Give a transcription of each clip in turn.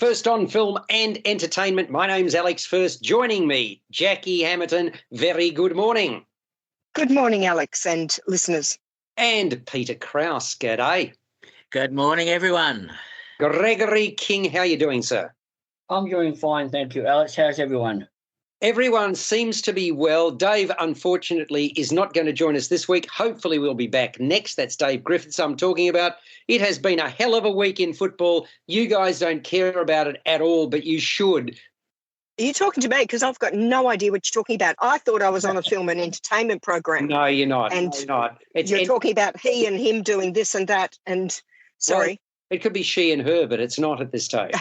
First on film and entertainment, my name's Alex First. Joining me, Jackie Hamilton. Very good morning. Good morning, Alex and listeners. And Peter Krause. G'day. Good morning, everyone. Gregory King, how are you doing, sir? I'm doing fine, thank you, Alex. How's everyone? Everyone seems to be well. Dave, unfortunately, is not going to join us this week. Hopefully we'll be back next. That's Dave Griffiths I'm talking about. It has been a hell of a week in football. You guys don't care about it at all, but you should. Are you talking to me? Because I've got no idea what you're talking about. I thought I was on a film and entertainment program. No, you're not. And you're not. You're talking about he and him doing this and that. And sorry. Well, it could be she and her, but it's not at this stage.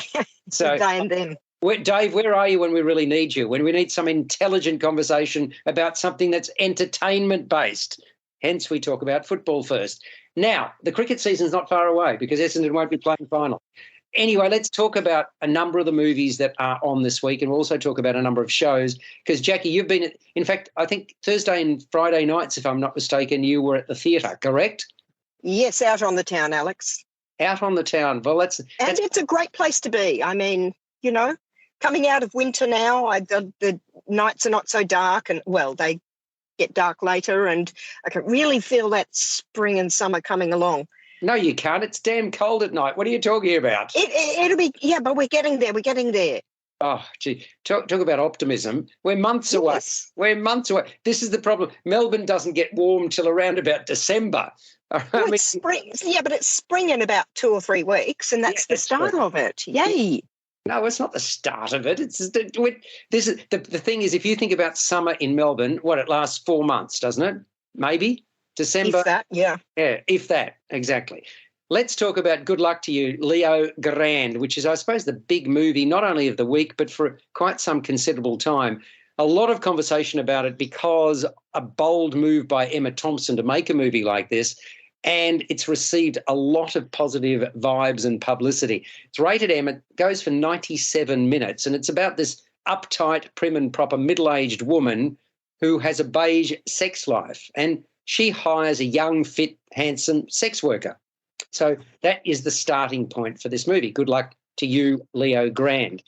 So they and them. Dave, where are you when we really need you? When we need some intelligent conversation about something that's entertainment-based. Hence, we talk about football first. Now, the cricket season's not far away because Essendon won't be playing final. Anyway, let's talk about a number of the movies that are on this week, and we'll also talk about a number of shows. Because, Jackie, you've been in fact, I think Thursday and Friday nights, if I'm not mistaken, you were at the theatre, correct? Yes, out on the town, Alex. Out on the town. Well, that's it's a great place to be. I mean, you know, coming out of winter now, the nights are not so dark, and, well, they get dark later, and I can really feel that spring and summer coming along. No, you can't. It's damn cold at night. What are you talking about? It'll be, yeah, but we're getting there. We're getting there. Oh, gee, talk about optimism. We're months away. Yes. We're months away. This is the problem. Melbourne doesn't get warm till around about December. Well, it's spring. Yeah, but it's spring in about 2 or 3 weeks, and that's the start of it. Yay. No, it's not the start of it. It's this is the thing is, if you think about summer in Melbourne, it lasts 4 months, doesn't it? Maybe December. If that, yeah. Yeah, if that, exactly. Let's talk about Good Luck to You, Leo Grande, which is, I suppose, the big movie, not only of the week, but for quite some considerable time. A lot of conversation about it because a bold move by Emma Thompson to make a movie like this, and it's received a lot of positive vibes and publicity. It's rated M. It goes for 97 minutes, and it's about this uptight, prim and proper middle-aged woman who has a beige sex life, and she hires a young, fit, handsome sex worker. So that is the starting point for this movie. Good Luck to You, Leo Grande.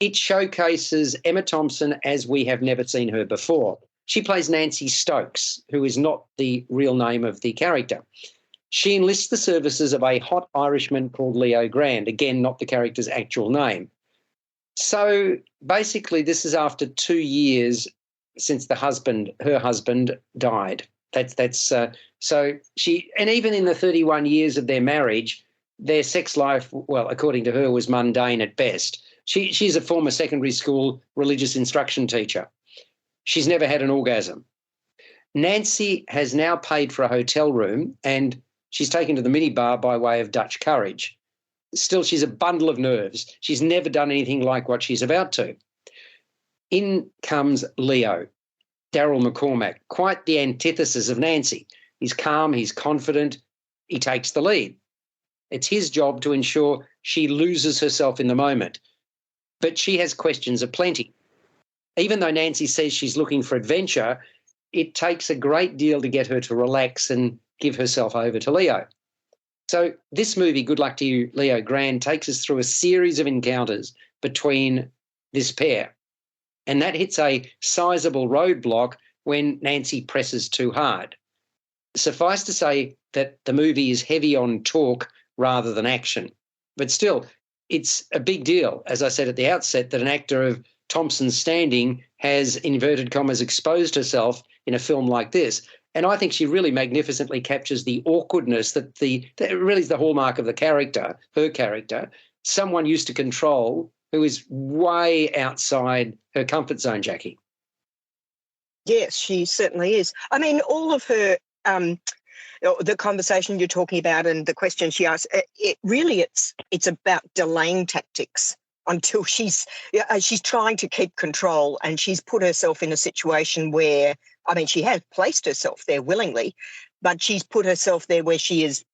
It showcases Emma Thompson as we have never seen her before. She plays Nancy Stokes, who is not the real name of the character. She enlists the services of a hot Irishman called Leo Grande, again, not the character's actual name. So basically this is after 2 years since her husband died. So she, and even in the 31 years of their marriage, their sex life, well, according to her, was mundane at best. She's a former secondary school religious instruction teacher. She's never had an orgasm. Nancy has now paid for a hotel room and she's taken to the minibar by way of Dutch courage. Still, she's a bundle of nerves. She's never done anything like what she's about to. In comes Leo, Daryl McCormack, quite the antithesis of Nancy. He's calm, he's confident, he takes the lead. It's his job to ensure she loses herself in the moment. But she has questions aplenty. Even though Nancy says she's looking for adventure, it takes a great deal to get her to relax and give herself over to Leo. So this movie, Good Luck to You, Leo Grande, takes us through a series of encounters between this pair. And that hits a sizable roadblock when Nancy presses too hard. Suffice to say that the movie is heavy on talk rather than action. But still, it's a big deal, as I said at the outset, that an actor of Thompson's standing has, inverted commas, exposed herself in a film like this. And I think she really magnificently captures the awkwardness that really is the hallmark of the character, her character, someone used to control who is way outside her comfort zone, Jackie. Yes, she certainly is. I mean, all of her, the conversation you're talking about and the question she asked, it's about delaying tactics until she's trying to keep control, and she's put herself in a situation where, I mean, she has placed herself there willingly, but she's put herself there where she is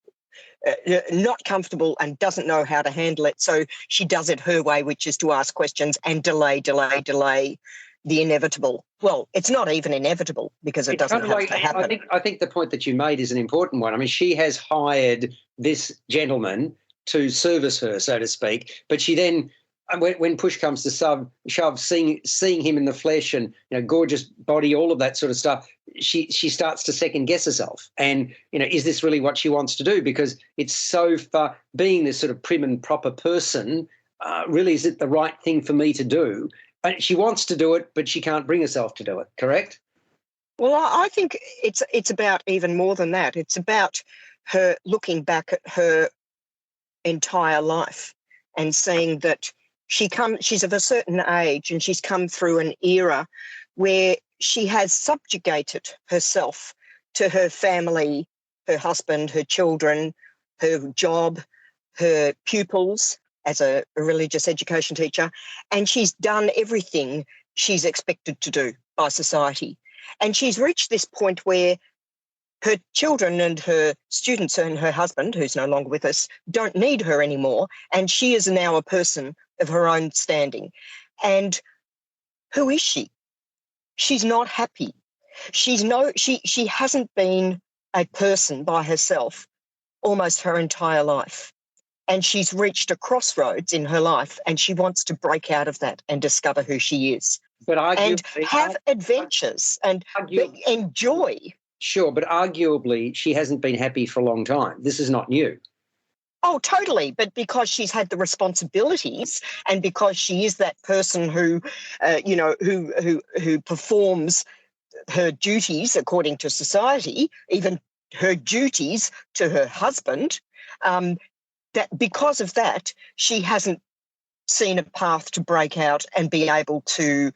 not comfortable and doesn't know how to handle it. So she does it her way, which is to ask questions and delay the inevitable. Well, it's not even inevitable because it doesn't have to happen. I think the point that you made is an important one. I mean, she has hired this gentleman to service her, so to speak, but she then when push comes to shove, seeing him in the flesh and, gorgeous body, all of that sort of stuff, she starts to second guess herself. And, is this really what she wants to do? Because it's so far, being this sort of prim and proper person, really, is it the right thing for me to do? She wants to do it, but she can't bring herself to do it, correct? Well, I think it's about even more than that. It's about her looking back at her entire life and seeing that she's of a certain age and she's come through an era where she has subjugated herself to her family, her husband, her children, her job, her pupils as a religious education teacher, and she's done everything she's expected to do by society. And she's reached this point where her children and her students and her husband, who's no longer with us, don't need her anymore, and she is now a person of her own standing. And who is she? She's not happy. She hasn't been a person by herself almost her entire life. And she's reached a crossroads in her life, and she wants to break out of that and discover who she is. But and have adventures and enjoy. Sure, but arguably she hasn't been happy for a long time. This is not new. Oh, totally. But because she's had the responsibilities, and because she is that person who, who performs her duties according to society, even her duties to her husband, that because of that, she hasn't seen a path to break out and be able to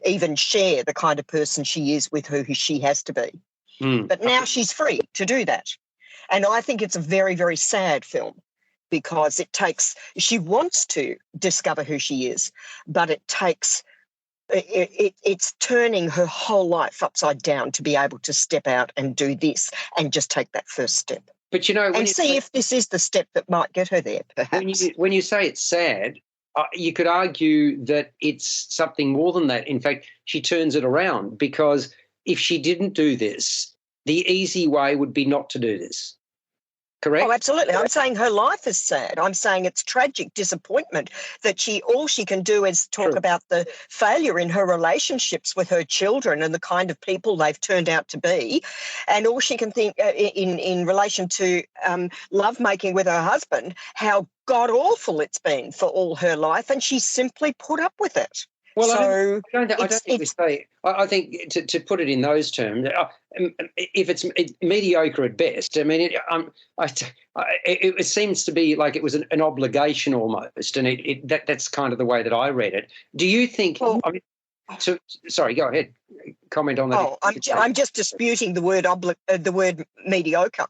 even share the kind of person she is with who she has to be. But now she's free to do that. And I think it's a very, very sad film because she wants to discover who she is, but it's turning her whole life upside down to be able to step out and do this and just take that first step. But see if this is the step that might get her there, perhaps. When you say it's sad, you could argue that it's something more than that. In fact, she turns it around, because if she didn't do this, the easy way would be not to do this. Correct? Oh, absolutely. I'm saying her life is sad. I'm saying it's tragic disappointment that all she can do is talk about the failure in her relationships with her children and the kind of people they've turned out to be. And all she can think in relation to lovemaking with her husband, how god-awful it's been for all her life. And she's simply put up with it. Well, I don't think we say. I think to put it in those terms, if it's mediocre at best, I mean, it seems to be like it was an obligation almost, and that's kind of the way that I read it. Do you think? Sorry, go ahead. Comment on that. Oh, I'm just disputing the word mediocre.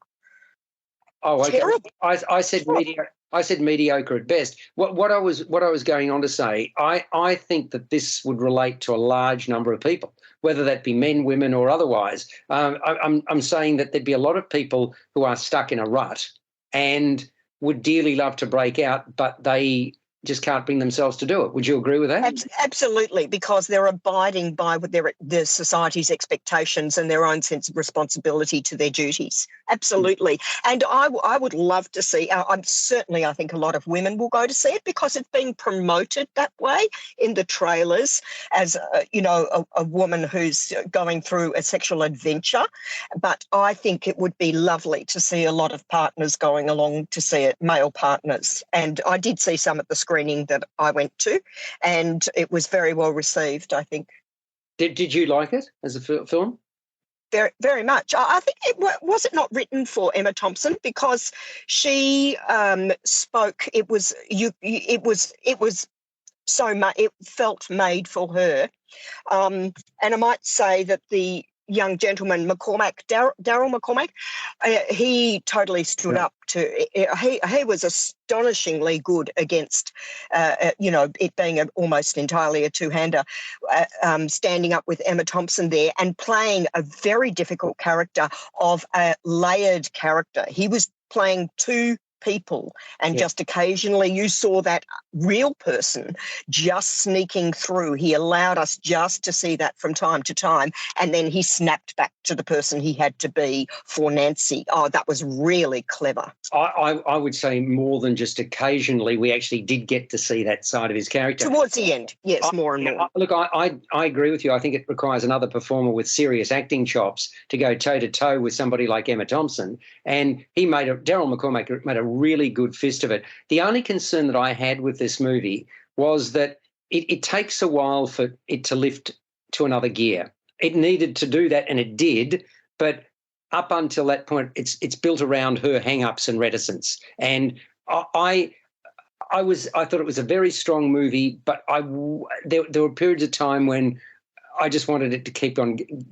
Oh, okay. Terrible. I said mediocre. I said mediocre at best. What I was going on to say, I think that this would relate to a large number of people, whether that be men, women, or otherwise. I'm saying that there'd be a lot of people who are stuck in a rut and would dearly love to break out, but they just can't bring themselves to do it. Would you agree with that? Absolutely, because they're abiding by their society's expectations and their own sense of responsibility to their duties. Absolutely. And I would love to see, I think a lot of women will go to see it because it's being promoted that way in the trailers as, a woman who's going through a sexual adventure. But I think it would be lovely to see a lot of partners going along to see it, male partners. And I did see some at the screening that I went to, and it was very well received, I think. Did you like it as a film? Very, very much. I think was it not written for Emma Thompson because she spoke. It was so much. It felt made for her, and I might say that the young gentleman Daryl McCormack, he totally stood up to. He was astonishingly good against, it being almost entirely a two-hander, standing up with Emma Thompson there and playing a very difficult character of a layered character. He was playing two people, and Yeah. just occasionally you saw that real person just sneaking through. He allowed us just to see that from time to time, and then he snapped back to the person he had to be for Nancy. Oh, that was really clever. I would say more than just occasionally, we actually did get to see that side of his character. Towards the end, yes, more and more. Look, I agree with you. I think it requires another performer with serious acting chops to go toe-to-toe with somebody like Emma Thompson. And Daryl McCormack made a really good fist of it. The only concern that I had with this movie was that it takes a while for it to lift to another gear. It needed to do that, and it did, but up until that point, it's built around her hang-ups and reticence. And I thought it was a very strong movie, but there were periods of time when I just wanted it to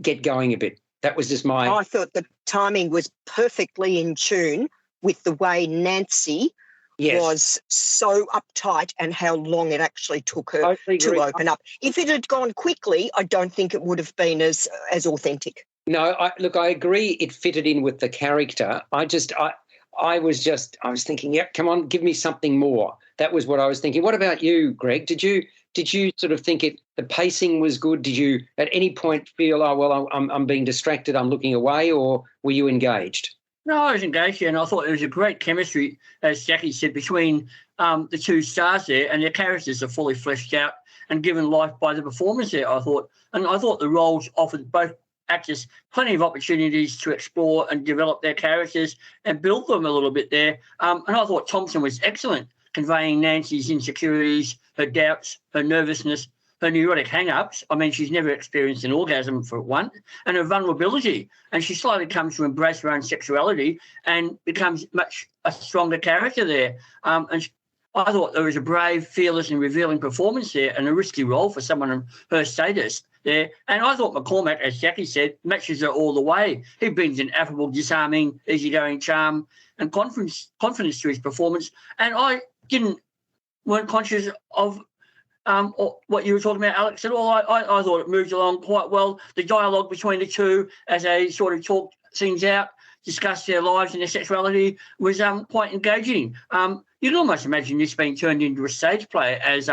get going a bit. That was just I thought the timing was perfectly in tune with the way Nancy was so uptight and how long it actually took her to open up. If it had gone quickly, I don't think it would have been as authentic. No, I agree it fitted in with the character. I was thinking, yeah, come on, give me something more. That was what I was thinking. What about you, Greg? Did you sort of think the pacing was good? Did you at any point feel, oh, well, I'm being distracted, I'm looking away, or were you engaged? No, I was engaged, and I thought there was a great chemistry, as Jackie said, between the two stars there, and their characters are fully fleshed out and given life by the performers there, I thought. And I thought the roles offered both actors plenty of opportunities to explore and develop their characters and build them a little bit there. And I thought Thompson was excellent, conveying Nancy's insecurities, her doubts, her nervousness, her neurotic hang-ups. I mean, she's never experienced an orgasm for one, and her vulnerability. And she slowly comes to embrace her own sexuality and becomes a stronger character there. And I thought there was a brave, fearless and revealing performance there, and a risky role for someone of her status there. And I thought McCormack, as Jackie said, matches her all the way. He brings an affable, disarming, easygoing charm and confidence to his performance. And I weren't conscious of what you were talking about, Alex, at all. I thought it moved along quite well. The dialogue between the two as they sort of talked things out, discussed their lives and their sexuality, was quite engaging. You can almost imagine this being turned into a stage play as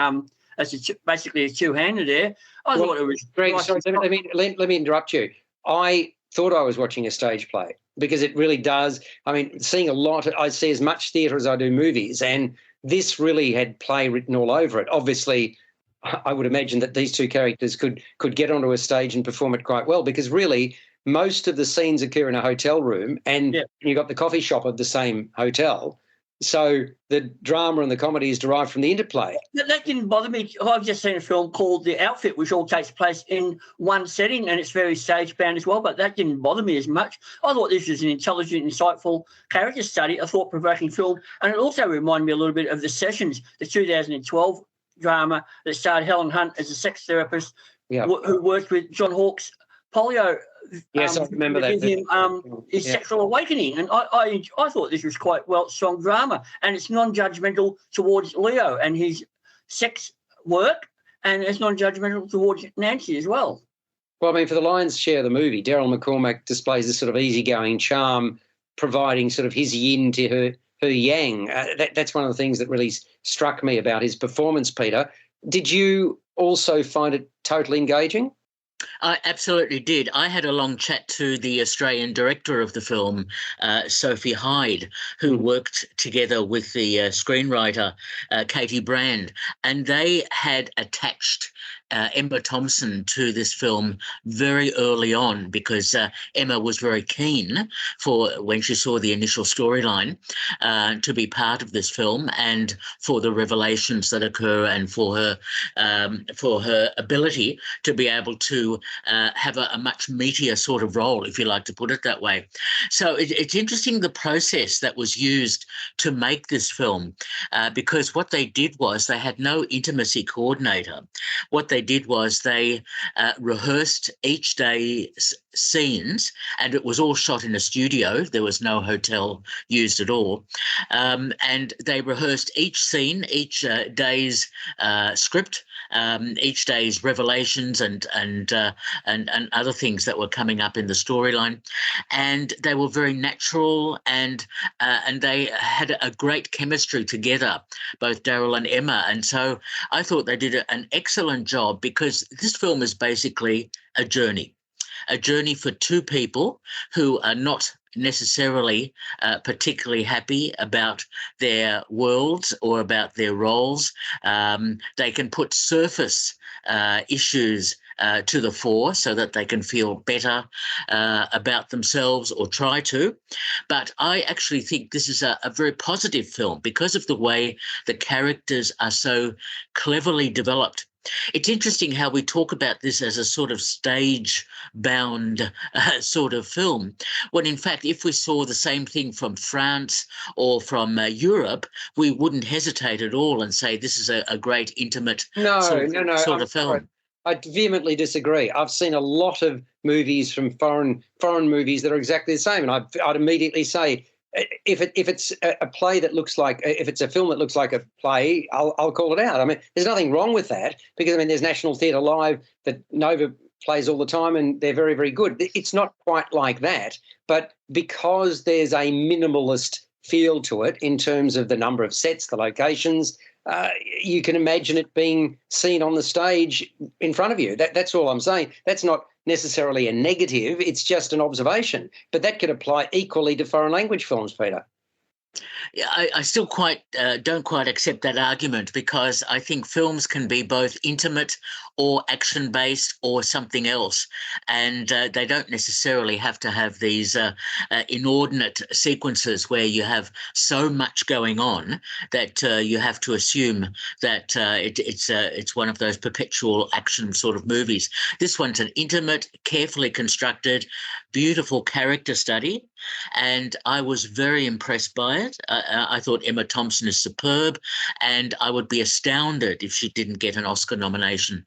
basically a two-hander there. I thought it was... Greg, sorry, let me interrupt you. I thought I was watching a stage play because it really does. I mean, seeing I see as much theatre as I do movies, and this really had play written all over it. Obviously, I would imagine that these two characters could get onto a stage and perform it quite well, because really most of the scenes occur in a hotel room, and you've got the coffee shop of the same hotel. So the drama and the comedy is derived from the interplay. That didn't bother me. I've just seen a film called The Outfit, which all takes place in one setting, and it's very stage-bound as well, but that didn't bother me as much. I thought this was an intelligent, insightful character study, a thought-provoking film, and it also reminded me a little bit of The Sessions, the 2012 drama that starred Helen Hunt as a sex therapist who worked with John Hawke's polio. Yes, I remember that. His sexual awakening. And I thought this was quite strong drama. And it's non-judgmental towards Leo and his sex work, and it's non-judgmental towards Nancy as well. Well, I mean, for the lion's share of the movie, Daryl McCormack displays this sort of easygoing charm, providing sort of his yin to her yang. That's one of the things that really struck me about his performance, Peter. Did you also find it totally engaging? I absolutely did. I had a long chat to the Australian director of the film, Sophie Hyde, who worked together with the screenwriter, Katie Brand, and they had attached Emma Thompson to this film very early on, because Emma was very keen for, when she saw the initial storyline, to be part of this film, and for the revelations that occur, and for her ability to be able to have a much meatier sort of role, if you like to put it that way. So it's interesting, the process that was used to make this film, because what they did was they had no intimacy coordinator. What they did was they rehearsed each day's scenes, and it was all shot in a studio. There was no hotel used at all. And they rehearsed each scene, each day's script, each day's revelations and other things that were coming up in the storyline. And they were very natural, and they had a great chemistry together, both Daryl and Emma. And so I thought they did an excellent job, because this film is basically a journey for two people who are not necessarily particularly happy about their worlds or about their roles. They can put surface issues to the fore so that they can feel better about themselves, or try to. But I actually think this is a very positive film because of the way the characters are so cleverly developed. It's interesting how we talk about this as a sort of stage-bound sort of film, when in fact, if we saw the same thing from France or from Europe, we wouldn't hesitate at all and say this is a great intimate sort of film. I vehemently disagree. I've seen a lot of movies from foreign movies that are exactly the same, and I'd immediately say, if it's a play that looks like, if it's a film that looks like a play, I'll call it out. I mean, there's nothing wrong with that, because I mean, there's National Theatre Live that Nova plays all the time, and they're very, very good. It's not quite like that, but because there's a minimalist feel to it in terms of the number of sets, the locations, you can imagine it being seen on the stage in front of you. That's all I'm saying. That's not necessarily a negative. It's just an observation. But that could apply equally to foreign language films, Peter. Yeah, I still don't quite accept that argument, because I think films can be both intimate or action-based or something else, and they don't necessarily have to have these inordinate sequences where you have so much going on that you have to assume that it's one of those perpetual action sort of movies. This one's an intimate, carefully constructed, beautiful character study, and I was very impressed by it. I thought Emma Thompson is superb, and I would be astounded if she didn't get an Oscar nomination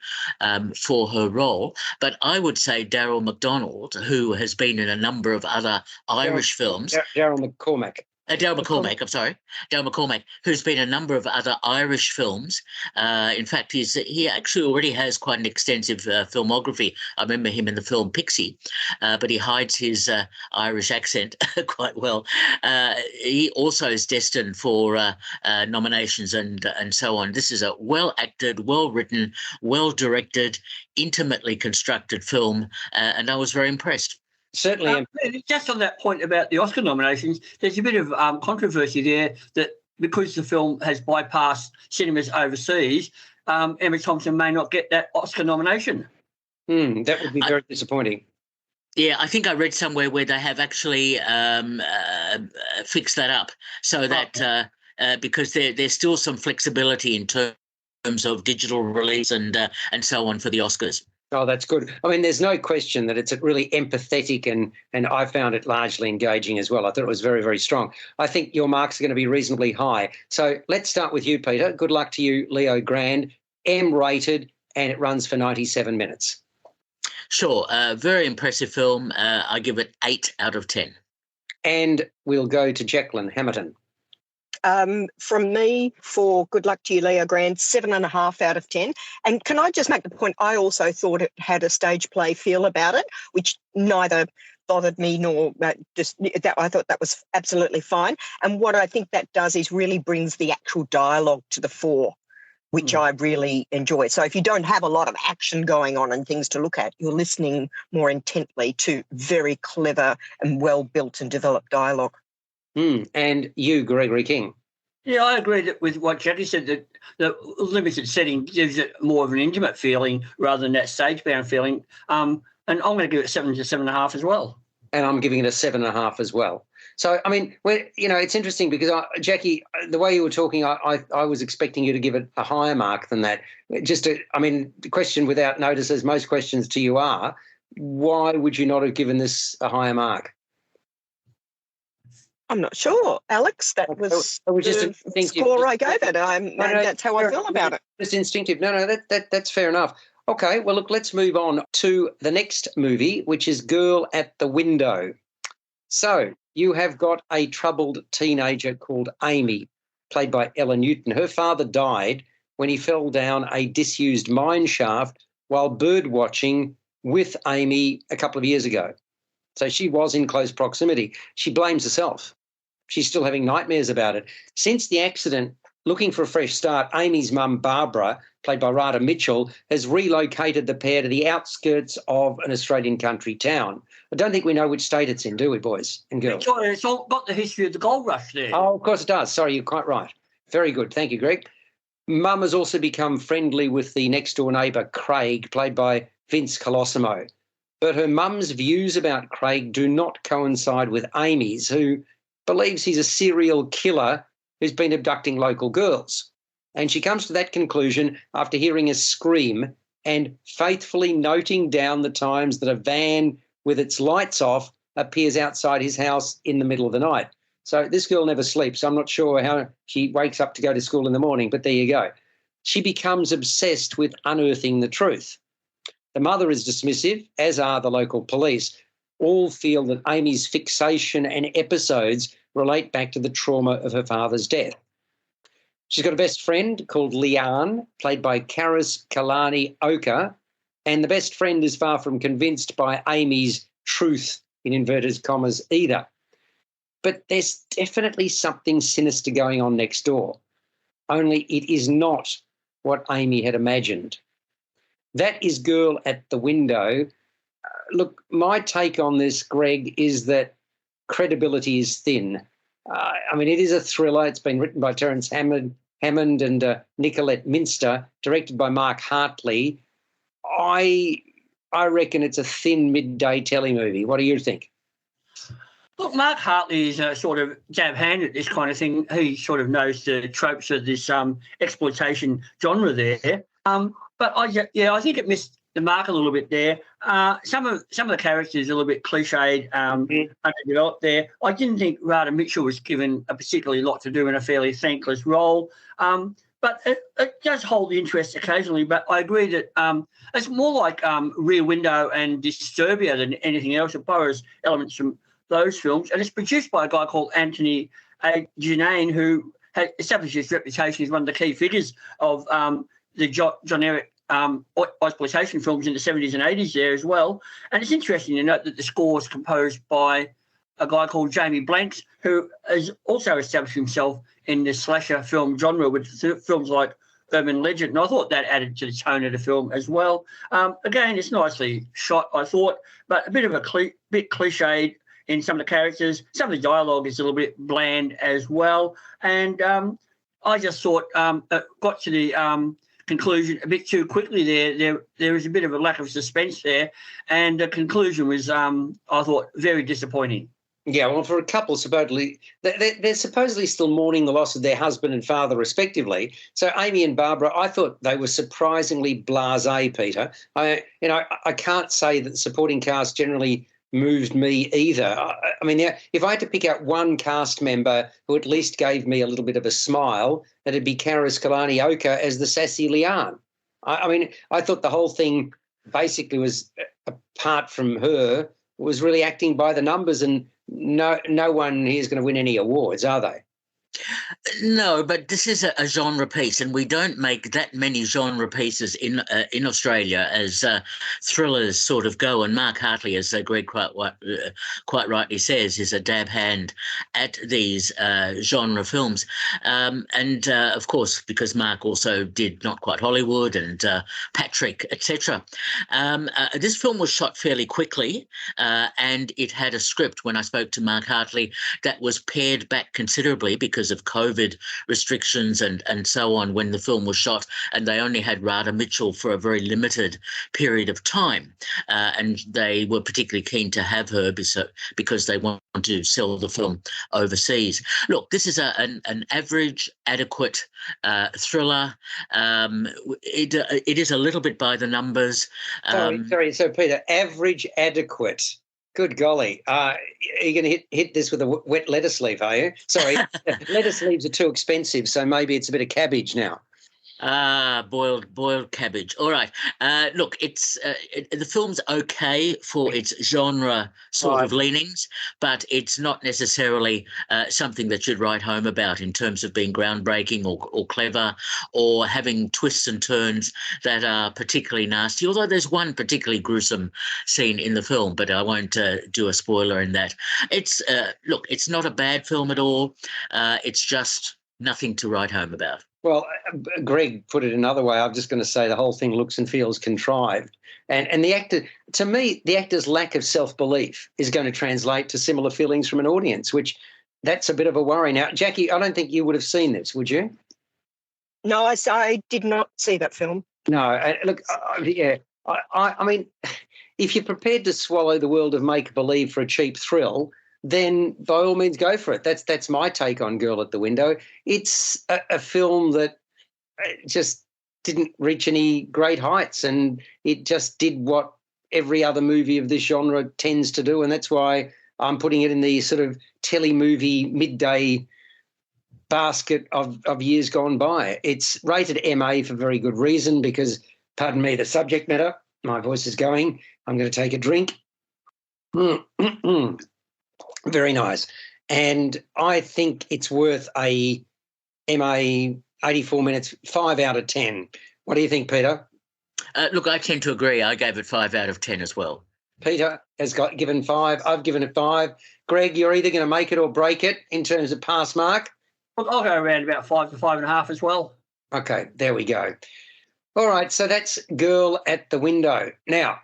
for her role. But I would say Daryl McDonald, who has been in a number of other Irish films. Daryl McCormack. Daryl McCormack, who's been in a number of other Irish films. In fact, he actually already has quite an extensive filmography. I remember him in the film Pixie, but he hides his Irish accent quite well. He also is destined for nominations and so on. This is a well-acted, well-written, well-directed, intimately constructed film, and I was very impressed. Certainly. Just on that point about the Oscar nominations, there's a bit of controversy there that because the film has bypassed cinemas overseas, Emma Thompson may not get that Oscar nomination. That would be very disappointing. Yeah, I think I read somewhere where they have actually fixed that up so that because there's still some flexibility in terms of digital release and so on for the Oscars. Oh, that's good. I mean, there's no question that it's really empathetic, and I found it largely engaging as well. I thought it was very, very strong. I think your marks are going to be reasonably high. So let's start with you, Peter. Good luck to you, Leo Grande. M-rated, and it runs for 97 minutes. Sure. Very impressive film. I give it 8 out of 10. And we'll go to Jacqueline Hamilton. From me, for Good Luck to You, Leo Grande, 7.5 out of 10. And can I just make the point, I also thought it had a stage play feel about it, which neither bothered me nor just that. I thought that was absolutely fine. And what I think that does is really brings the actual dialogue to the fore, which I really enjoy. So if you don't have a lot of action going on and things to look at, you're listening more intently to very clever and well-built and developed dialogue. And you, Gregory King. Yeah, I agree with what Jackie said, that the limited setting gives it more of an intimate feeling rather than that stage-bound feeling. And I'm going to give it 7 to 7.5 as well. And I'm giving it a 7.5 as well. So, I mean, it's interesting because, Jackie, the way you were talking, I was expecting you to give it a higher mark than that. The question without notice, as most questions to you are, why would you not have given this a higher mark? I'm not sure, Alex. That was just the score I gave it. That's how I feel about it. Just instinctive. No, that's fair enough. Okay, well, look, let's move on to the next movie, which is Girl at the Window. So you have got a troubled teenager called Amy, played by Ella Newton. Her father died when he fell down a disused mine shaft while bird watching with Amy a couple of years ago. So she was in close proximity. She blames herself. She's still having nightmares about it. Since the accident, looking for a fresh start, Amy's mum, Barbara, played by Radha Mitchell, has relocated the pair to the outskirts of an Australian country town. I don't think we know which state it's in, do we, boys and girls? It's all got the history of the gold rush there. Oh, of course it does. Sorry, you're quite right. Very good. Thank you, Greg. Mum has also become friendly with the next-door neighbour, Craig, played by Vince Colosimo. But her mum's views about Craig do not coincide with Amy's, who believes he's a serial killer who's been abducting local girls. And she comes to that conclusion after hearing a scream and faithfully noting down the times that a van with its lights off appears outside his house in the middle of the night. So this girl never sleeps. I'm not sure how she wakes up to go to school in the morning, but there you go. She becomes obsessed with unearthing the truth. The mother is dismissive, as are the local police. All feel that Amy's fixation and episodes relate back to the trauma of her father's death. She's got a best friend called Leanne, played by Karis Kalani Oka, and the best friend is far from convinced by Amy's truth, in inverted commas, either. But there's definitely something sinister going on next door, only it is not what Amy had imagined. That is Girl at the Window. Look, my take on this, Greg, is that credibility is thin. I mean, it is a thriller. It's been written by Terence Hammond and Nicolette Minster, directed by Mark Hartley. I reckon it's a thin midday telly movie. What do you think? Look, Mark Hartley is a sort of jab hand at this kind of thing. He sort of knows the tropes of this exploitation genre there. But I think it missed the mark a little bit there. Some of the characters are a little bit cliched, underdeveloped there. I didn't think Radha Mitchell was given a particularly lot to do in a fairly thankless role. But it does hold the interest occasionally. But I agree that it's more like Rear Window and Disturbia than anything else. It borrows elements from those films. And it's produced by a guy called Anthony Junane, who has established his reputation as one of the key figures of the John Eric exploitation films in the 70s and 80s there as well. And it's interesting to note that the score is composed by a guy called Jamie Blanks, who has also established himself in the slasher film genre with films like Urban Legend. And I thought that added to the tone of the film as well. Again, it's nicely shot, I thought, but a bit of a bit cliched in some of the characters. Some of the dialogue is a little bit bland as well. And I just thought it got to the conclusion a bit too quickly there. There was a bit of a lack of suspense there. And the conclusion was, I thought, very disappointing. Yeah, well, for a couple, supposedly, they're supposedly still mourning the loss of their husband and father, respectively. So Amy and Barbara, I thought they were surprisingly blasé, Peter. I can't say that the supporting cast generally moved me either. I mean, if I had to pick out one cast member who at least gave me a little bit of a smile, it'd be Karis Kalani Oka as the sassy Leanne. I mean, I thought the whole thing basically was, apart from her, was really acting by the numbers, and no one here is going to win any awards, are they? No, but this is a genre piece, and we don't make that many genre pieces in Australia as thrillers sort of go. And Mark Hartley, as Greg quite rightly says, is a dab hand at these genre films. And of course, because Mark also did Not Quite Hollywood and Patrick, etc. This film was shot fairly quickly, and it had a script, when I spoke to Mark Hartley, that was pared back considerably because of COVID restrictions and so on when the film was shot, and they only had Radha Mitchell for a very limited period of time, and they were particularly keen to have her because they want to sell the film overseas. Look, this is an average, adequate thriller. It is a little bit by the numbers. Sorry. So, Peter, average, adequate. Good golly. Are you going to hit this with a wet lettuce leaf, are you? Sorry, lettuce leaves are too expensive, so maybe it's a bit of cabbage now. Boiled cabbage. All right. Look, the film's okay for its genre sort of leanings, but it's not necessarily something that you'd write home about in terms of being groundbreaking or clever or having twists and turns that are particularly nasty. Although there's one particularly gruesome scene in the film, but I won't do a spoiler in that. It's not a bad film at all. It's just nothing to write home about. Well, Greg put it another way. I'm just going to say the whole thing looks and feels contrived. And the actor, to me, the actor's lack of self-belief is going to translate to similar feelings from an audience, which that's a bit of a worry. Now, Jackie, I don't think you would have seen this, would you? No, I did not see that film. No. Look, yeah, I mean, if you're prepared to swallow the world of make-believe for a cheap thrill, then by all means go for it. That's my take on Girl at the Window. It's a film that just didn't reach any great heights, and it just did what every other movie of this genre tends to do, and that's why I'm putting it in the sort of telemovie midday basket of years gone by. It's rated MA for very good reason because, pardon me, the subject matter, my voice is going. I'm going to take a drink. Very nice. And I think it's worth a MA 84 minutes, 5 out of 10. What do you think, Peter? Look, I tend to agree. I gave it 5 out of 10 as well. Peter has given 5. I've given it 5. Greg, you're either going to make it or break it in terms of pass mark. Look, I'll go around about 5 to 5.5 as well. Okay, there we go. All right, so that's Girl at the Window. Now,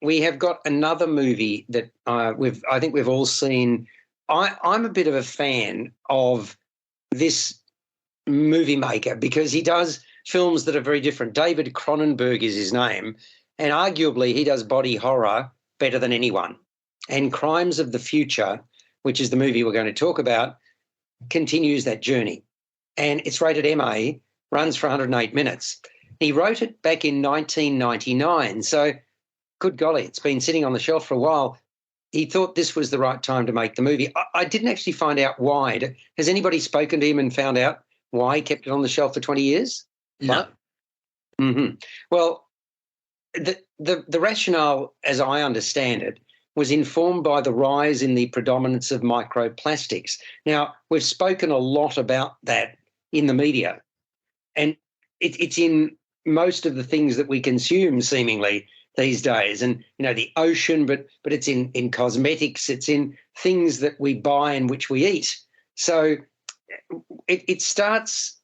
we have got another movie that I think we've all seen. I'm a bit of a fan of this movie maker because he does films that are very different. David Cronenberg is his name, and arguably he does body horror better than anyone. And Crimes of the Future, which is the movie we're going to talk about, continues that journey. And it's rated MA, runs for 108 minutes. He wrote it back in 1999, so good golly, it's been sitting on the shelf for a while. He thought this was the right time to make the movie. I didn't actually find out why. Has anybody spoken to him and found out why he kept it on the shelf for 20 years? No. Mm-hmm. Well, the rationale, as I understand it, was informed by the rise in the predominance of microplastics. Now, we've spoken a lot about that in the media, and it's in most of the things that we consume, seemingly, these days. And, you know, the ocean, but it's in cosmetics, it's in things that we buy and which we eat. So it starts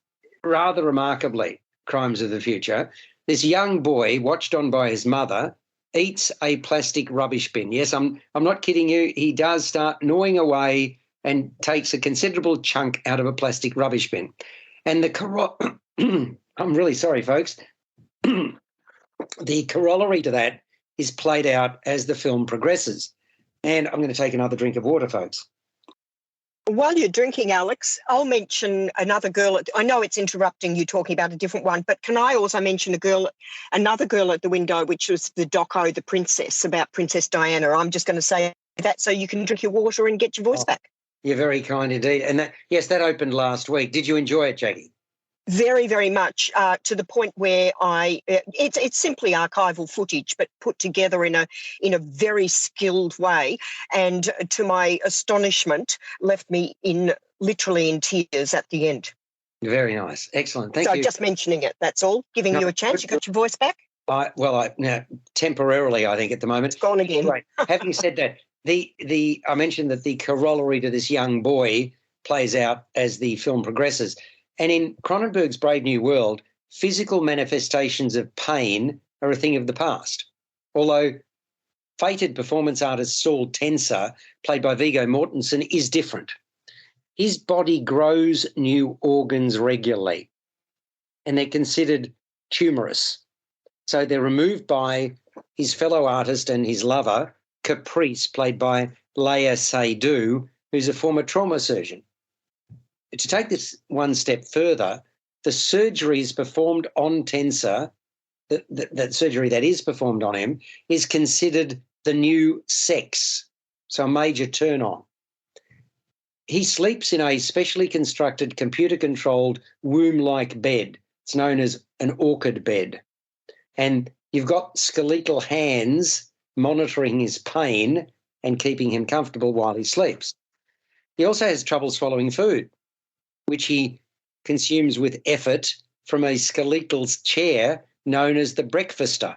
rather remarkably, Crimes of the Future. This young boy, watched on by his mother, eats a plastic rubbish bin. Yes, I'm not kidding you. He does start gnawing away and takes a considerable chunk out of a plastic rubbish bin. And I'm really sorry, folks. The corollary to that is played out as the film progresses. And I'm going to take another drink of water, folks. While you're drinking, Alex, I'll mention another girl. I know it's interrupting you talking about a different one, but can I also mention another girl at the window, which was the doco, The Princess, about Princess Diana. I'm just going to say that so you can drink your water and get your voice back. You're very kind indeed. And that opened last week. Did you enjoy it, Jackie? Very, very much, to the point where it's simply archival footage, but put together in a very skilled way, and to my astonishment, left me literally in tears at the end. Very nice, excellent. Thank you. So just mentioning it, that's all. Giving you a chance. You got your voice back. Now temporarily, I think at the moment it's gone again. Right. Having said that, I mentioned that the corollary to this young boy plays out as the film progresses. And in Cronenberg's Brave New World, physical manifestations of pain are a thing of the past. Although fated performance artist Saul Tenser, played by Viggo Mortensen, is different. His body grows new organs regularly, and they're considered tumorous. So they're removed by his fellow artist and his lover, Caprice, played by Léa Seydoux, who's a former trauma surgeon. To take this one step further, the surgeries performed on Tenser, that surgery that is performed on him, is considered the new sex, so a major turn-on. He sleeps in a specially constructed, computer-controlled, womb-like bed It's known as an orchid bed. And you've got skeletal hands monitoring his pain and keeping him comfortable while he sleeps. He also has trouble swallowing food, which he consumes with effort from a skeletal chair known as the breakfaster.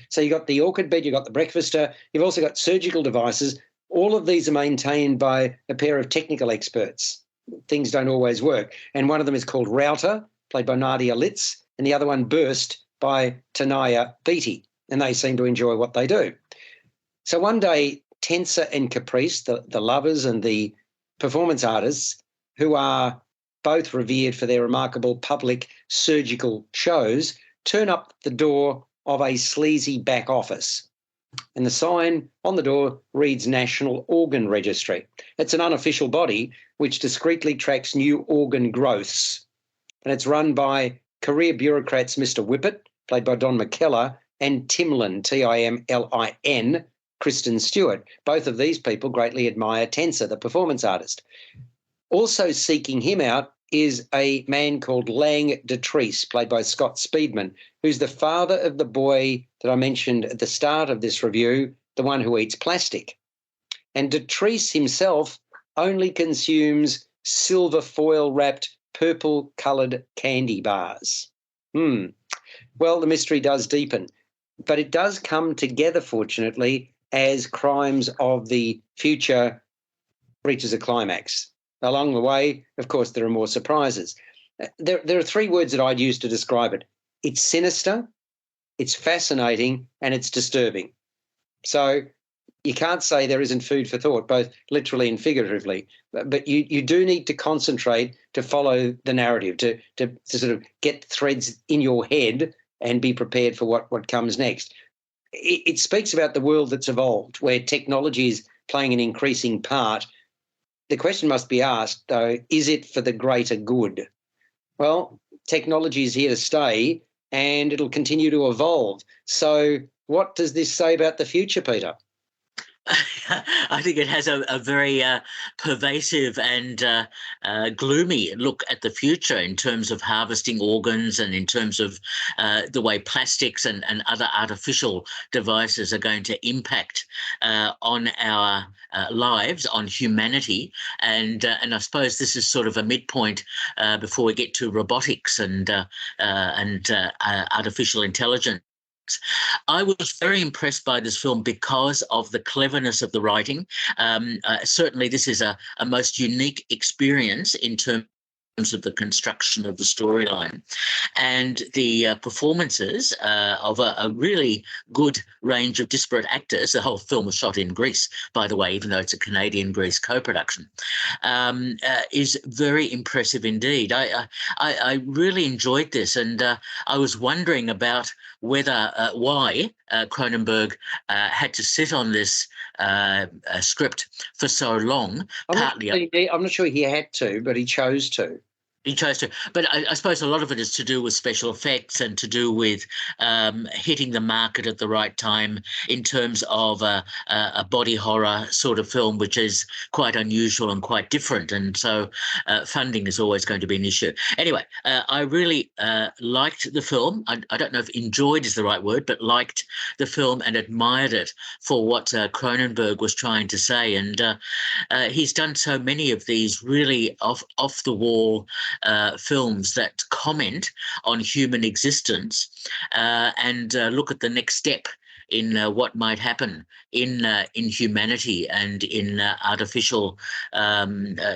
So you've got the orchid bed, you've got the breakfaster, you've also got surgical devices. All of these are maintained by a pair of technical experts. Things don't always work. And one of them is called Router, played by Nadia Litz, and the other one, Burst, by Tanaya Beatty. And they seem to enjoy what they do. So one day, Tensa and Caprice, the lovers and the performance artists, who are both revered for their remarkable public surgical shows, turn up the door of a sleazy back office. And the sign on the door reads National Organ Registry. It's an unofficial body which discreetly tracks new organ growths. And it's run by career bureaucrats Mr. Whippet, played by Don McKellar, and Timlin, Timlin, Kristen Stewart. Both of these people greatly admire Tensa, the performance artist. Also seeking him out is a man called Lang Detrice, played by Scott Speedman, who's the father of the boy that I mentioned at the start of this review, the one who eats plastic. And Detrice himself only consumes silver foil-wrapped, purple-coloured candy bars. Well, the mystery does deepen, but it does come together, fortunately, as Crimes of the Future reaches a climax. Along the way, of course, there are more surprises. There are three words that I'd use to describe it. It's sinister, it's fascinating, and it's disturbing. So you can't say there isn't food for thought, both literally and figuratively. But you do need to concentrate to follow the narrative, to sort of get threads in your head and be prepared for what comes next. It speaks about the world that's evolved, where technology is playing an increasing part. The question must be asked, though, is it for the greater good? Well, technology is here to stay and it'll continue to evolve. So what does this say about the future, Peter? I think it has a very pervasive and gloomy look at the future in terms of harvesting organs and in terms of the way plastics and other artificial devices are going to impact on our lives, on humanity. And I suppose this is sort of a midpoint before we get to robotics and artificial intelligence. I was very impressed by this film because of the cleverness of the writing. Certainly, this is a most unique experience in terms of the construction of the storyline and the performances of a really good range of disparate actors. The whole film was shot in Greece, by the way, even though it's a Canadian-Greece co-production, is very impressive indeed. I really enjoyed this, and I was wondering about why Cronenberg had to sit on this script for so long. I'm not sure he had to, but he chose to. He chose to, but I suppose a lot of it is to do with special effects and to do with hitting the market at the right time in terms of a body horror sort of film, which is quite unusual and quite different. And so funding is always going to be an issue. Anyway, I really liked the film. I don't know if enjoyed is the right word, but liked the film and admired it for what Cronenberg was trying to say. And he's done so many of these really off-the-wall films that comment on human existence and look at the next step in what might happen in humanity and in artificial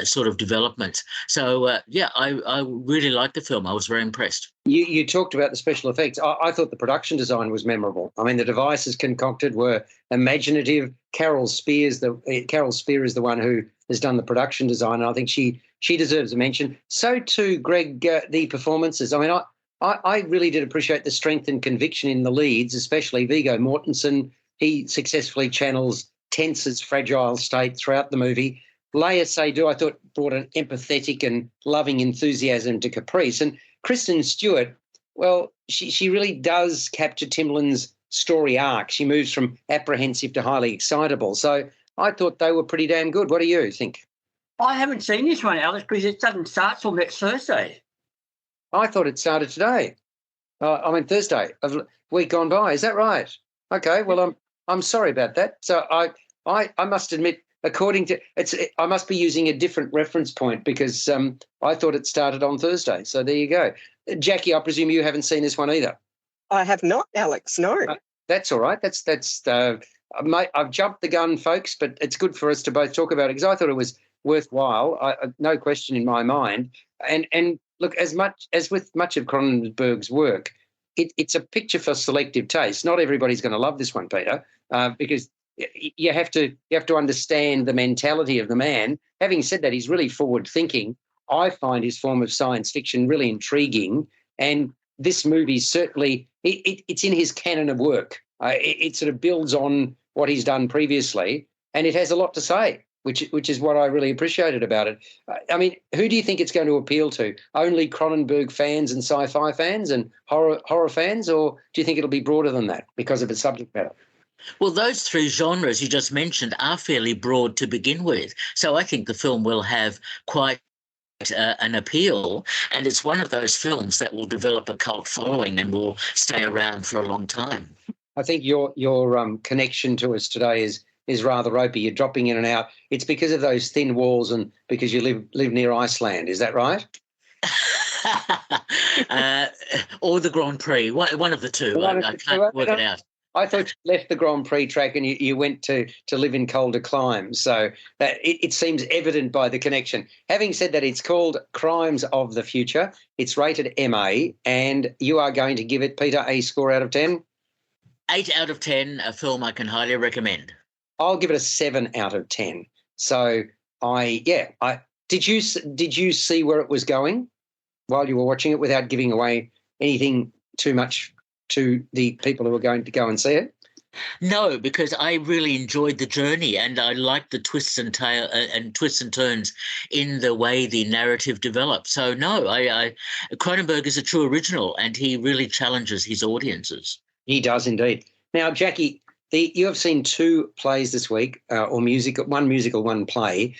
sort of development. So, I really liked the film. I was very impressed. You talked about the special effects. I thought the production design was memorable. I mean, the devices concocted were imaginative. Carol Spear is the one who has done the production design, and I think she deserves a mention. So too, Greg, the performances. I mean, I really did appreciate the strength and conviction in the leads, especially Viggo Mortensen. He successfully channels Tensa's fragile state throughout the movie. Léa Seydoux, I thought, brought an empathetic and loving enthusiasm to Caprice. And Kristen Stewart, well, she really does capture Timlin's story arc. She moves from apprehensive to highly excitable. So I thought they were pretty damn good. What do you think? I haven't seen this one, Alex, because it doesn't start till next Thursday. I thought it started today. Thursday of week gone by. Is that right? Okay. Well, I'm sorry about that. So I must admit, according to I must be using a different reference point because I thought it started on Thursday. So there you go. Jackie, I presume you haven't seen this one either. I have not, Alex. No. That's all right. I've jumped the gun, folks, but it's good for us to both talk about it because I thought it was worthwhile. No question in my mind. And look, as with much of Cronenberg's work, it's a picture for selective taste. Not everybody's going to love this one, Peter, because you have to understand the mentality of the man. Having said that, he's really forward-thinking. I find his form of science fiction really intriguing, and this movie certainly it's in his canon of work. It sort of builds on what he's done previously, and it has a lot to say, which is what I really appreciated about it. I mean, who do you think it's going to appeal to? Only Cronenberg fans and sci-fi fans and horror fans, or do you think it'll be broader than that because of its subject matter? Well, those three genres you just mentioned are fairly broad to begin with, so I think the film will have quite an appeal, and it's one of those films that will develop a cult following and will stay around for a long time. I think your connection to us today is rather ropey. You're dropping in and out. It's because of those thin walls and because you live near Iceland. Is that right? Or the Grand Prix, one of the two. I can't work it out. I thought you left the Grand Prix track and you went to live in colder climes. So it seems evident by the connection. Having said that, it's called Crimes of the Future. It's rated MA, and you are going to give it, Peter, a score out of 10? 8 out of 10, a film I can highly recommend. I'll give it a 7 out of 10. So did you see where it was going while you were watching it without giving away anything too much to the people who are going to go and see it? No, because I really enjoyed the journey, and I liked the twists and turns in the way the narrative developed. So no, Cronenberg is a true original, and he really challenges his audiences. He does indeed. Now, Jackie, you have seen 2 plays this week, or one musical, one play,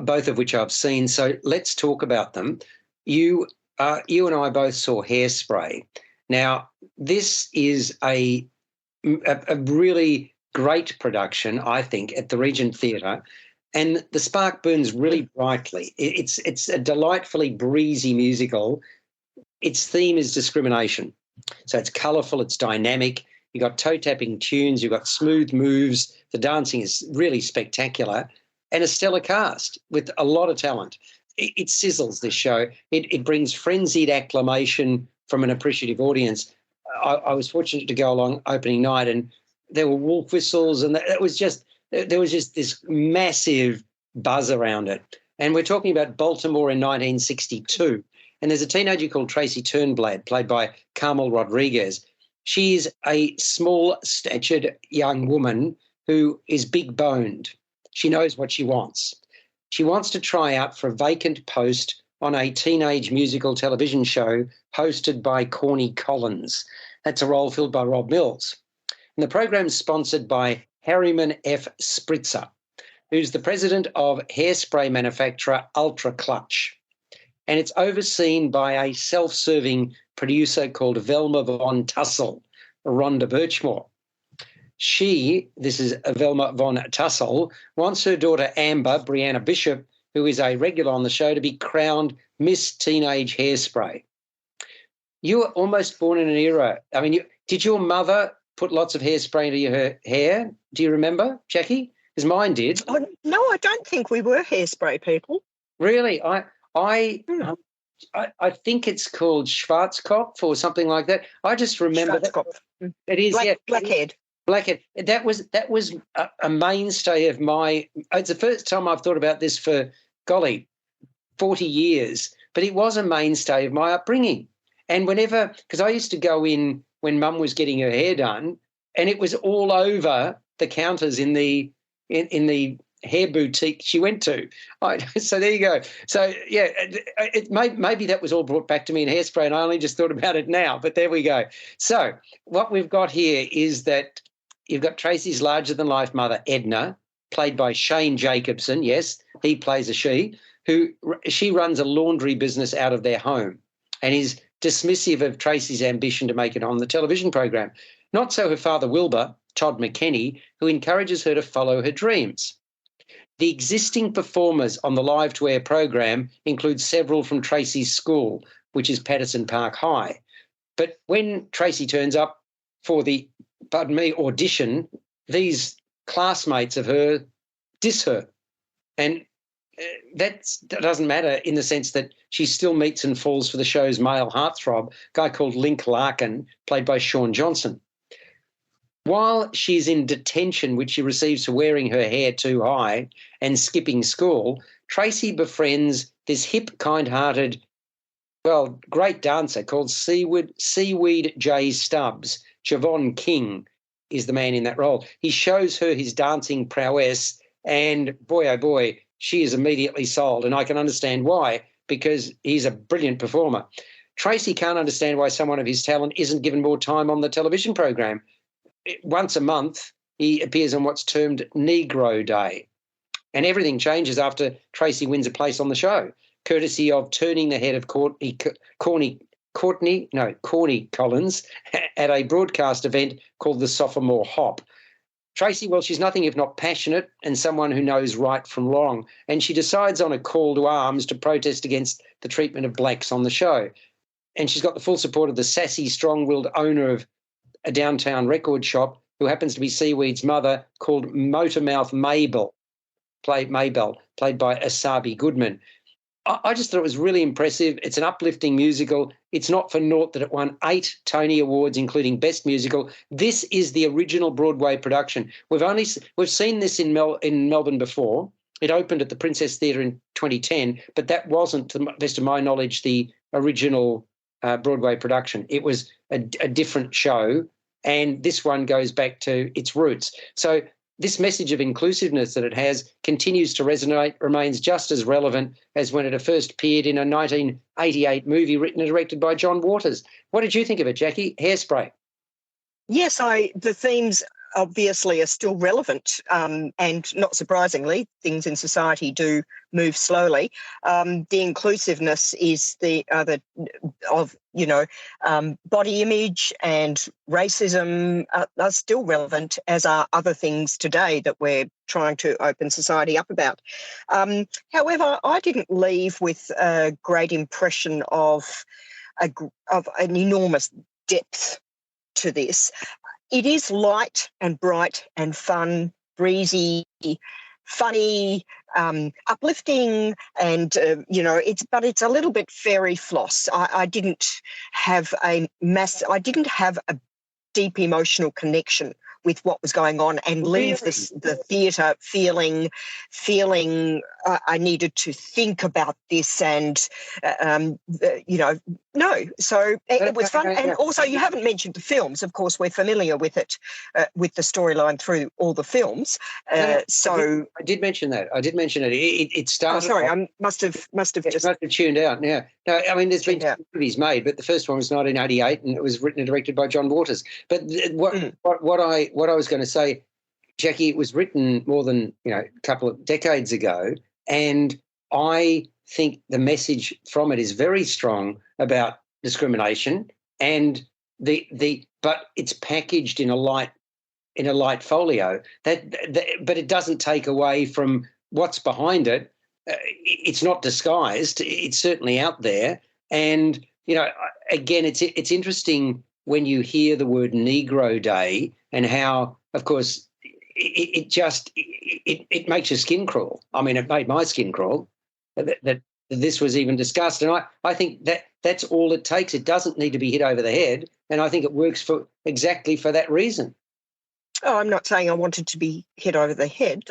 both of which I've seen. So let's talk about them. You and I both saw Hairspray. Now, this is a really great production, I think, at the Regent Theatre, and the spark burns really brightly. It's a delightfully breezy musical. Its theme is discrimination. So it's colourful, it's dynamic. You've got toe-tapping tunes, you've got smooth moves. The dancing is really spectacular, and a stellar cast with a lot of talent. It sizzles, this show. It brings frenzied acclamation from an appreciative audience. I was fortunate to go along opening night, and there were wolf whistles, and there was just this massive buzz around it. And we're talking about Baltimore in 1962. And there's a teenager called Tracy Turnblad, played by Carmel Rodriguez. She's a small-statured young woman who is big-boned. She knows what she wants. She wants to try out for a vacant post on a teenage musical television show hosted by Corny Collins. That's a role filled by Rob Mills. And the program's sponsored by Harriman F. Spritzer, who's the president of hairspray manufacturer Ultra Clutch. And it's overseen by a self-serving producer called Velma von Tussle, Rhonda Birchmore. This is Velma von Tussle, wants her daughter Amber, Brianna Bishop, who is a regular on the show, to be crowned Miss Teenage Hairspray. You were almost born in an era. I mean, did your mother put lots of hairspray into your hair? Do you remember, Jackie? Because mine did. Oh, no, I don't think we were hairspray people. Really? I think it's called Schwarzkopf or something like that. I just remember that. It is blackhead. Blackhead. That was a mainstay of my. It's the first time I've thought about this for 40 years. But it was a mainstay of my upbringing. And because I used to go in when Mum was getting her hair done, and it was all over the counters in the hair boutique she went to. So there you go. So, yeah, maybe that was all brought back to me in Hairspray, and I only just thought about it now, but there we go. So what we've got here is that you've got Tracy's larger-than-life mother, Edna, played by Shane Jacobson. Yes, he plays a she, she runs a laundry business out of their home and is dismissive of Tracy's ambition to make it on the television program. Not so her father Wilbur, Todd McKenney, who encourages her to follow her dreams. The existing performers on the live-to-air program include several from Tracy's school, which is Patterson Park High. But when Tracy turns up for the, audition, these classmates of her diss her. And that doesn't matter in the sense that she still meets and falls for the show's male heartthrob, a guy called Link Larkin, played by Sean Johnson. While she's in detention, which she receives for wearing her hair too high and skipping school, Tracy befriends this hip, kind-hearted, great dancer called Seaweed J. Stubbs. Javon King is the man in that role. He shows her his dancing prowess, and boy, oh boy, she is immediately sold, and I can understand why, because he's a brilliant performer. Tracy can't understand why someone of his talent isn't given more time on the television program. Once a month, he appears on what's termed Negro Day. And everything changes after Tracy wins a place on the show, courtesy of turning the head of Courtney Collins at a broadcast event called the Sophomore Hop. Tracy, well, she's nothing if not passionate and someone who knows right from wrong, and she decides on a call to arms to protest against the treatment of blacks on the show. And she's got the full support of the sassy, strong-willed owner of a downtown record shop, who happens to be Seaweed's mother, called Motormouth Mabel, played by Asabi Goodman. I just thought it was really impressive. It's an uplifting musical. It's not for naught that it won 8 Tony Awards, including Best Musical. This is the original Broadway production. We've seen this in Melbourne before. It opened at the Princess Theatre in 2010, but that wasn't, to the best of my knowledge, the original Broadway production. It was a different show, and this one goes back to its roots. So this message of inclusiveness that it has continues to resonate, remains just as relevant as when it first appeared in a 1988 movie written and directed by John Waters. What did you think of it, Jackie? Hairspray. Yes, the themes obviously are still relevant, and not surprisingly, things in society do move slowly. The inclusiveness is the other of body image and racism are still relevant, as are other things today that we're trying to open society up about. However, I didn't leave with a great impression of an enormous depth to this. It is light and bright and fun, breezy, funny, uplifting, and it's a little bit fairy floss. I didn't have a deep emotional connection with what was going on, and leave the theatre feeling I needed to think about this, and no. So it was fun, and also you haven't mentioned the films. Of course, we're familiar with it, with the storyline through all the films. So I did mention that. It started. Oh, sorry, I must have just tuned out. Yeah, no, I mean, there's been 2 movies made, but the first one was 1988, and it was written and directed by John Waters. But what I was going to say, Jackie, it was written more than a couple of decades ago, and I think the message from it is very strong about discrimination, and but it's packaged in a light folio but it doesn't take away from what's behind it. It's not disguised. It's certainly out there, and again, it's interesting when you hear the word Negro Day, and how, of course, it makes your skin crawl. I mean, it made my skin crawl that this was even discussed. And I think that's all it takes. It doesn't need to be hit over the head. And I think it works exactly for that reason. Oh, I'm not saying I wanted to be hit over the head,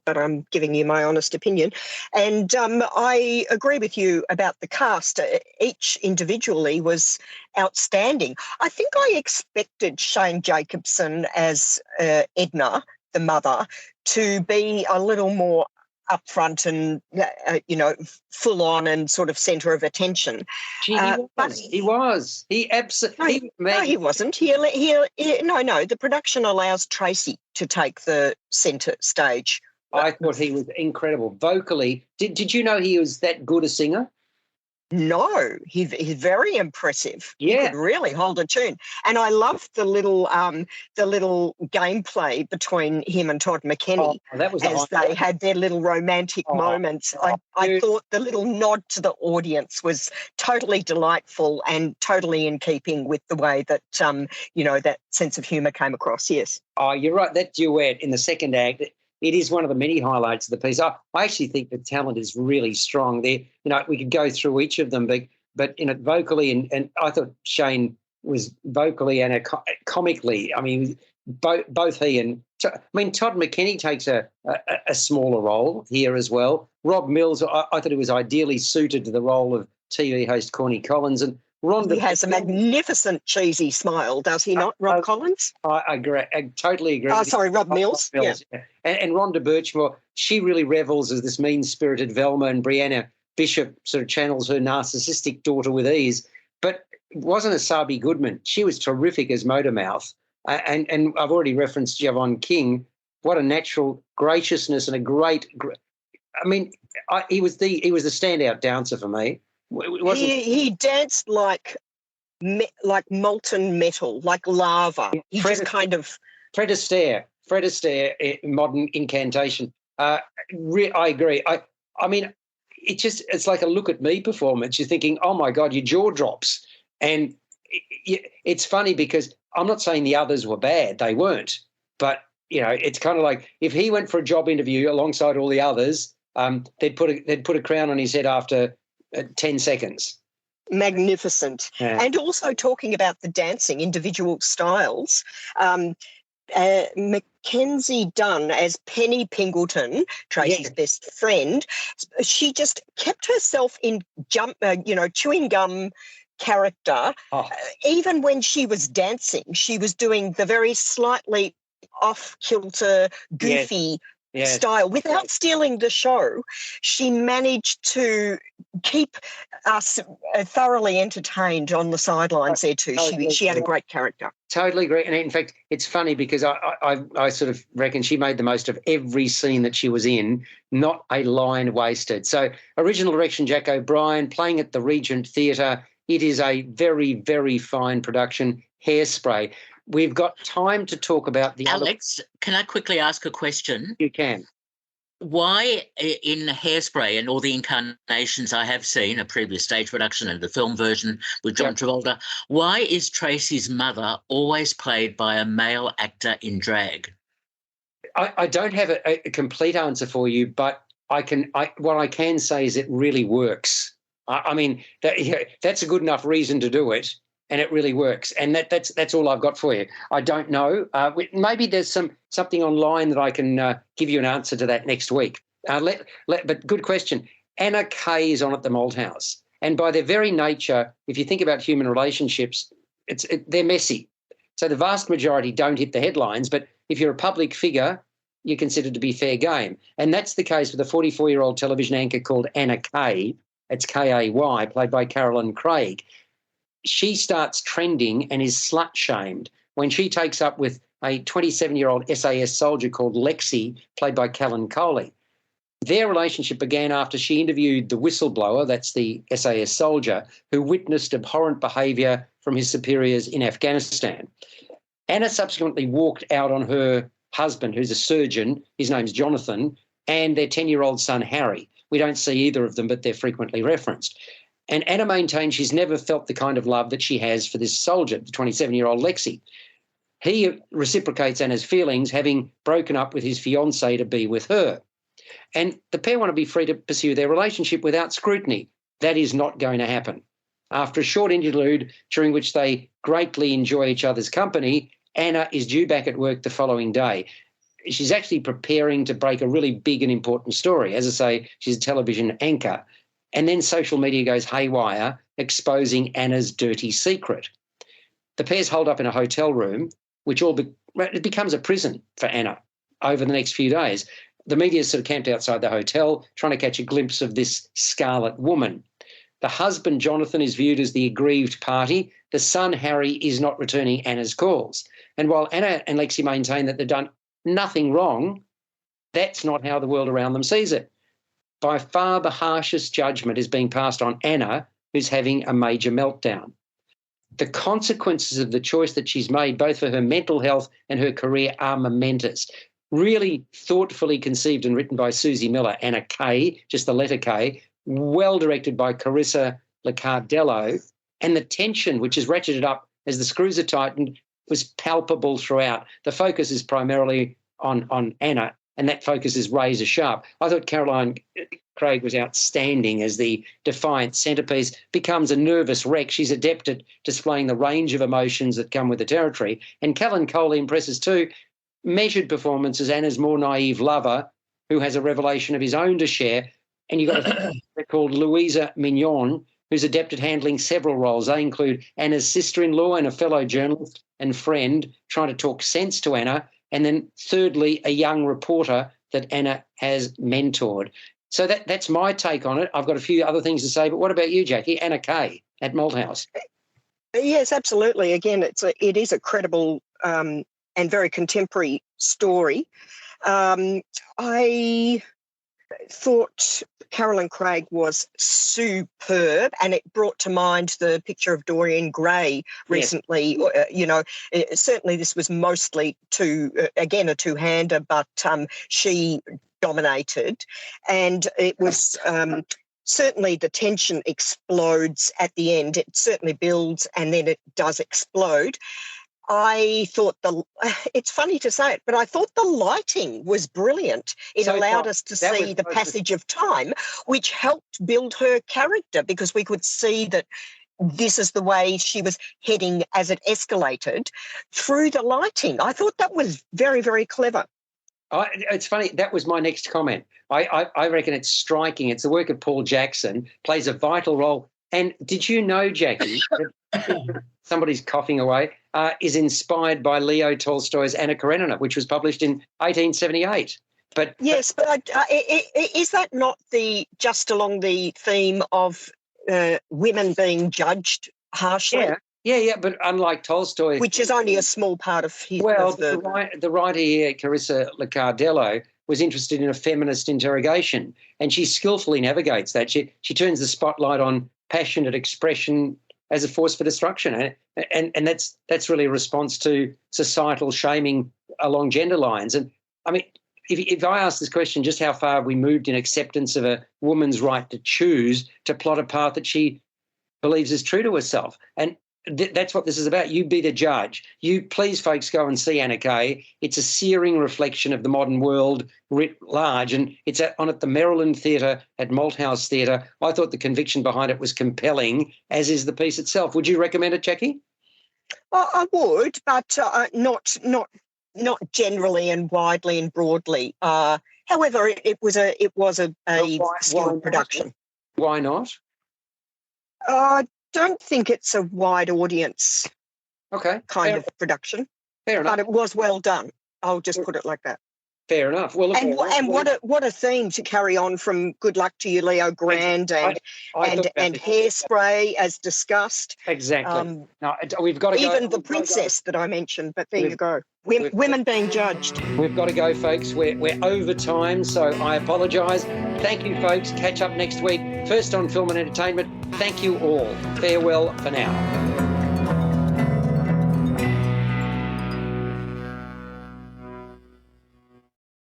but I'm giving you my honest opinion. And I agree with you about the cast. Each individually was outstanding. I think I expected Shane Jacobson as Edna, the mother, to be a little more upfront and, full on and sort of centre of attention. He was. He absolutely. No, he wasn't. No. The production allows Tracy to take the centre stage. I thought he was incredible vocally. Did you know he was that good a singer? No, he's very impressive. He Yeah. could really hold a tune. And I loved the little gameplay between him and Todd McKenney That was as they had their little romantic moments. I thought the little nod to the audience was totally delightful and totally in keeping with the way that that sense of humour came across. Yes. Oh, you're right. That duet in the second act, it is one of the many highlights of the piece. I actually think the talent is really strong there. We could go through each of them, but vocally, and I thought Shane was vocally and comically. I mean, both he and Todd McKenney takes a smaller role here as well. Rob Mills, I thought he was ideally suited to the role of TV host Corny Collins, and Rhonda. He has a magnificent cheesy smile, does he not, Rob Collins? I agree. I totally agree. Oh, sorry, Rob Mills. Yeah. And Rhonda Birchmore, she really revels as this mean-spirited Velma, and Brianna Bishop sort of channels her narcissistic daughter with ease. But it wasn't Asabi Goodman. She was terrific as Motormouth. And I've already referenced Javon King. What a natural graciousness and a great. I mean, he was the standout dancer for me. He danced like molten metal, like lava. He just kind of Fred Astaire, modern incantation. I agree. I mean, it's like a look at me performance. You're thinking, oh my God, your jaw drops, and it's funny because I'm not saying the others were bad; they weren't. But it's kind of like if he went for a job interview alongside all the others, they'd put a crown on his head after 10 seconds. Magnificent. Yeah. And also talking about the dancing, individual styles, Mackenzie Dunn as Penny Pingleton, Tracy's best friend, she just kept herself in chewing gum character. Even when she was dancing, she was doing the very slightly off-kilter, goofy style without stealing the show. She managed to keep us thoroughly entertained on the sidelines there too. She had a great character. Totally agree. And in fact, it's funny because I sort of reckon she made the most of every scene that she was in, not a line wasted. So original direction, Jack O'Brien, playing at the Regent Theatre. It is a very, very fine production. Hairspray. We've got time to talk about the Alex, can I quickly ask a question? You can. Why in Hairspray and all the incarnations I have seen, a previous stage production and the film version with John Travolta, why is Tracy's mother always played by a male actor in drag? I don't have a complete answer for you, but what I can say is it really works. I mean, that's a good enough reason to do it. And it really works, and that's all I've got for you. I don't know. Maybe there's something online that I can give you an answer to that next week. But good question. Anna Kay is on at the Malthouse, and by their very nature, if you think about human relationships, they're messy. So the vast majority don't hit the headlines, but if you're a public figure, you're considered to be fair game, and that's the case with a 44-year-old television anchor called Anna Kay. It's Kay, played by Carolyn Craig. She starts trending and is slut-shamed when she takes up with a 27-year-old SAS soldier called Lexi, played by Callan Coley. Their relationship began after she interviewed the whistleblower, that's the SAS soldier, who witnessed abhorrent behaviour from his superiors in Afghanistan. Anna subsequently walked out on her husband, who's a surgeon, his name's Jonathan, and their 10-year-old son, Harry. We don't see either of them, but they're frequently referenced. And Anna maintains she's never felt the kind of love that she has for this soldier, the 27-year-old Lexi. He reciprocates Anna's feelings, having broken up with his fiancée to be with her. And the pair want to be free to pursue their relationship without scrutiny. That is not going to happen. After a short interlude during which they greatly enjoy each other's company, Anna is due back at work the following day. She's actually preparing to break a really big and important story. As I say, she's a television anchor. And then social media goes haywire, exposing Anna's dirty secret. The pair's holed up in a hotel room, which it becomes a prison for Anna over the next few days. The media sort of camped outside the hotel, trying to catch a glimpse of this scarlet woman. The husband, Jonathan, is viewed as the aggrieved party. The son, Harry, is not returning Anna's calls. And while Anna and Lexi maintain that they've done nothing wrong, that's not how the world around them sees it. By far the harshest judgment is being passed on Anna, who's having a major meltdown. The consequences of the choice that she's made, both for her mental health and her career, are momentous. Really thoughtfully conceived and written by Susie Miller, Anna Kay, just the letter K, well directed by Carissa Liccardello, and the tension, which is ratcheted up as the screws are tightened, was palpable throughout. The focus is primarily on Anna, and that focus is razor sharp. I thought Caroline Craig was outstanding as the defiant centrepiece, becomes a nervous wreck. She's adept at displaying the range of emotions that come with the territory. And Callan Coley impresses too. Measured performance as Anna's more naive lover, who has a revelation of his own to share. And you've got a figure called Louisa Mignon, who's adept at handling several roles. They include Anna's sister-in-law and a fellow journalist and friend trying to talk sense to Anna. And then thirdly, a young reporter that Anna has mentored. So that's my take on it. I've got a few other things to say, but what about you, Jackie? Anna Kay at Malthouse. Yes, absolutely. Again, it is a credible and very contemporary story. I thought Carolyn Craig was superb, and it brought to mind the picture of Dorian Gray recently. Yes. Certainly this was mostly a two-hander, but she dominated, and it was certainly the tension explodes at the end. It certainly builds and then it does explode. I thought it's funny to say it, but I thought the lighting was brilliant. It allowed us to see the passage of time, which helped build her character, because we could see that this is the way she was heading as it escalated through the lighting. I thought that was very, very clever. It's funny. That was my next comment. I reckon it's striking. It's the work of Paul Jackson, plays a vital role. And did you know, Jackie, that somebody's coughing away, is inspired by Leo Tolstoy's Anna Karenina, which was published in 1878. But yes, but is that not just along the theme of women being judged harshly? Yeah. But unlike Tolstoy, which is only a small part of his. Well, the writer here, Carissa Liccardello, was interested in a feminist interrogation, and she skillfully navigates that. She turns the spotlight on passionate expression as a force for destruction, and that's really a response to societal shaming along gender lines. And I mean, if I ask this question, just how far have we moved in acceptance of a woman's right to choose to plot a path that she believes is true to herself? And that's what this is about. You be the judge. You please, folks, go and see Anna Kay. It's a searing reflection of the modern world writ large, and it's on at the Maryland Theatre at Malthouse Theatre. I thought the conviction behind it was compelling, as is the piece itself. Would you recommend it, Jackie? Well, I would, but not generally and widely and broadly. However, it was a skilled production. Why not? Don't think it's a wide audience kind of production. Fair enough. But it was well done. I'll just put it like that. Fair enough. Well, what a theme to carry on from Good Luck to You, Leo, Grande, and Hairspray, as discussed. Exactly. Now we've got to go. Even The Princess that I mentioned, but there you go. Women being judged. We've got to go, folks. We're over time, so I apologise. Thank you, folks. Catch up next week. First on Film and Entertainment. Thank you all. Farewell for now.